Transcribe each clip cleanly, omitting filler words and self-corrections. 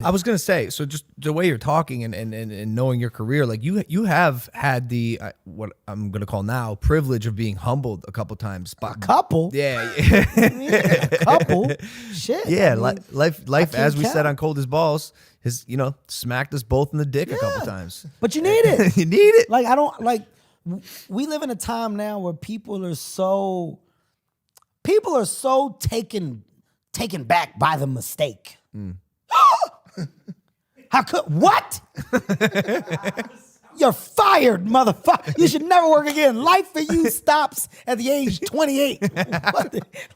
I was gonna say, so just the way you're talking and knowing your career, like you have had the what I'm gonna call now privilege of being humbled a couple times. A couple? Yeah, Yeah, a couple. Shit. yeah. I mean, life, can't as we count. said on Cold as Balls, has smacked us both in the dick a couple times. But you need it. You need it. Like, I don't, like, we live in a time now where people are so taken back by the mistake. How could, what? You're fired, motherfucker. You should never work again. Life for you stops at the age 28.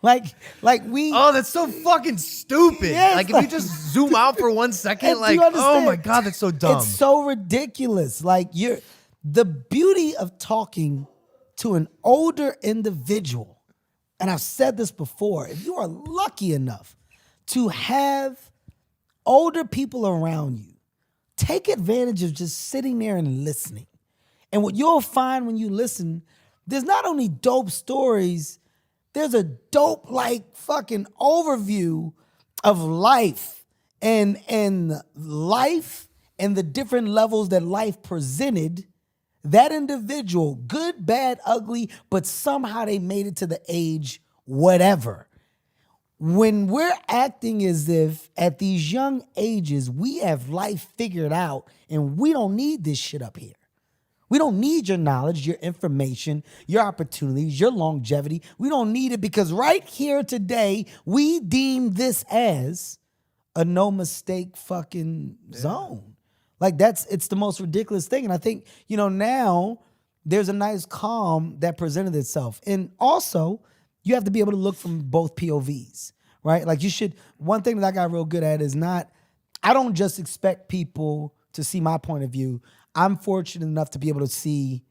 like we. Oh, that's so fucking stupid. Yes, like if you just zoom out for 1 second, like, oh my God, that's so dumb. It's so ridiculous. Like the beauty of talking to an older individual, and I've said this before, if you are lucky enough to have older people around you, take advantage of just sitting there and listening. And what you'll find when you listen, there's not only dope stories, there's a dope like fucking overview of life and life and the different levels that life presented that individual, good, bad, ugly, but somehow they made it to the age whatever. When we're acting as if at these young ages we have life figured out and we don't need this shit up here. We don't need your knowledge, your information, your opportunities, your longevity. We don't need it because right here today we deem this as a no mistake fucking zone. Like it's the most ridiculous thing. And I think, now there's a nice calm that presented itself. And also, you have to be able to look from both POVs, right? Like one thing that I got real good at is I don't just expect people to see my point of view. I'm fortunate enough to be able to see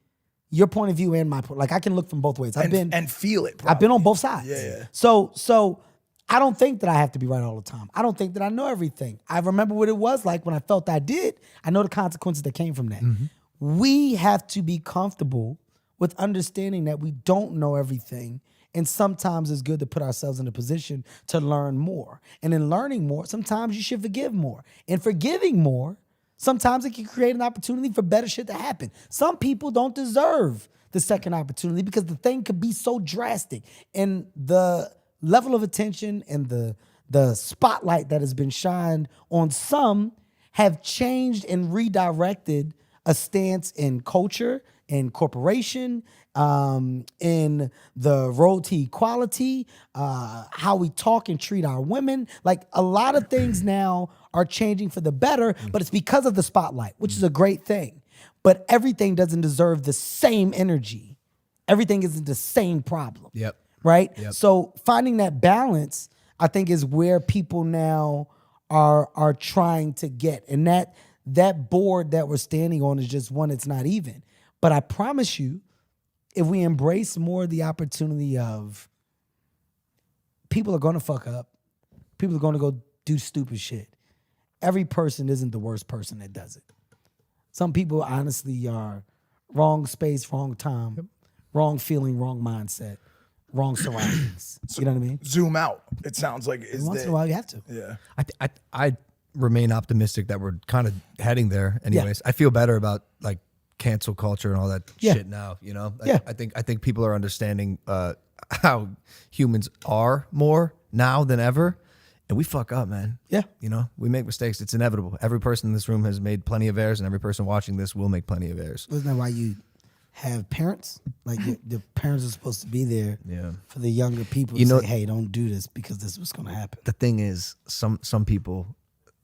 your point of view and my point. Like I can look from both ways. And feel it. Probably. I've been on both sides. Yeah. So I don't think that I have to be right all the time. I don't think that I know everything. I remember what it was like when I felt I did. I know the consequences that came from that. Mm-hmm. We have to be comfortable with understanding that we don't know everything. And sometimes it's good to put ourselves in a position to learn more. And in learning more, sometimes you should forgive more. And forgiving more, sometimes it can create an opportunity for better shit to happen. Some people don't deserve the second opportunity because the thing could be so drastic. And the level of attention and the spotlight that has been shined on some have changed and redirected a stance in culture, in corporation, in the road to equality, how we talk and treat our women. Like a lot of things now are changing for the better, but it's because of the spotlight, which is a great thing. But everything doesn't deserve the same energy. Everything isn't the same problem. Yep. Right? Yep. So finding that balance, I think, is where people now are trying to get. And that board that we're standing on is just one that's not even. But I promise you, if we embrace more the opportunity of people are going to fuck up, people are going to go do stupid shit. Every person isn't the worst person that does it. Some people honestly are wrong space, wrong time, wrong feeling, wrong mindset, wrong surroundings. You know what I mean? Zoom out. It sounds like Once in a while you have to. Yeah. I remain optimistic that we're kind of heading there. Anyways, I feel better about like cancel culture and all that shit now. I think people are understanding how humans are more now than ever. And we fuck up, man. Yeah. We make mistakes. It's inevitable. Every person in this room has made plenty of errors, and every person watching this will make plenty of errors. Isn't that why you have parents? Like the parents are supposed to be there for the younger people to say, hey, don't do this because this is what's going to happen. The thing is, some people,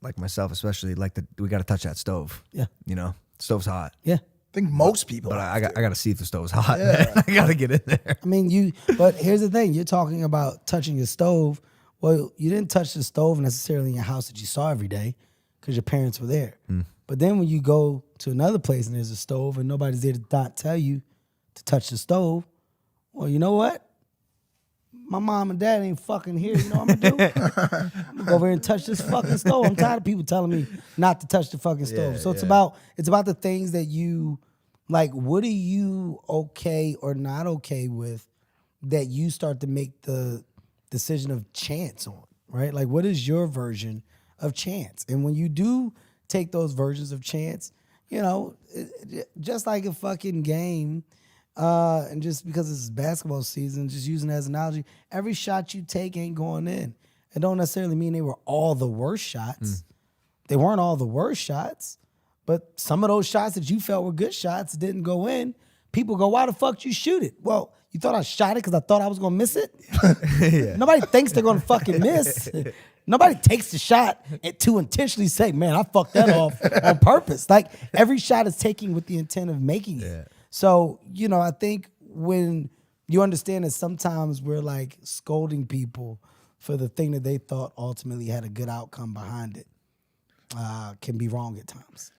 like myself especially, we got to touch that stove. Yeah. Stove's hot. Yeah. I think most people. But I got to see if the stove's hot. Yeah. I got to get in there. I mean, but here's the thing. You're talking about touching your stove. Well, you didn't touch the stove necessarily in your house that you saw every day because your parents were there. But then when you go to another place and there's a stove and nobody's there to not tell you to touch the stove, well, you know what? My mom and dad ain't fucking here. You know what I'm going to do? I'm going to go over here and touch this fucking stove. I'm tired of people telling me not to touch the fucking stove. So it's about the things that you, like, what are you okay or not okay with that you start to make the decision of chance on, right? Like, what is your version of chance. And when you do take those versions of chance, you know, just like a fucking game, and just because it's basketball season, just using it as an analogy, every shot you take ain't going in. It don't necessarily mean they were all the worst shots. They weren't all the worst shots, but some of those shots that you felt were good shots didn't go in. People go, why the fuck did you shoot it? Well, you thought I shot it because I thought I was going to miss it? Yeah. Nobody thinks they're going to fucking miss. Nobody takes the shot to intentionally say, man, I fucked that off on purpose. Like, every shot is taken with the intent of making it. So, you know, I think when you understand that sometimes we're like scolding people for the thing that they thought ultimately had a good outcome behind it, can be wrong at times.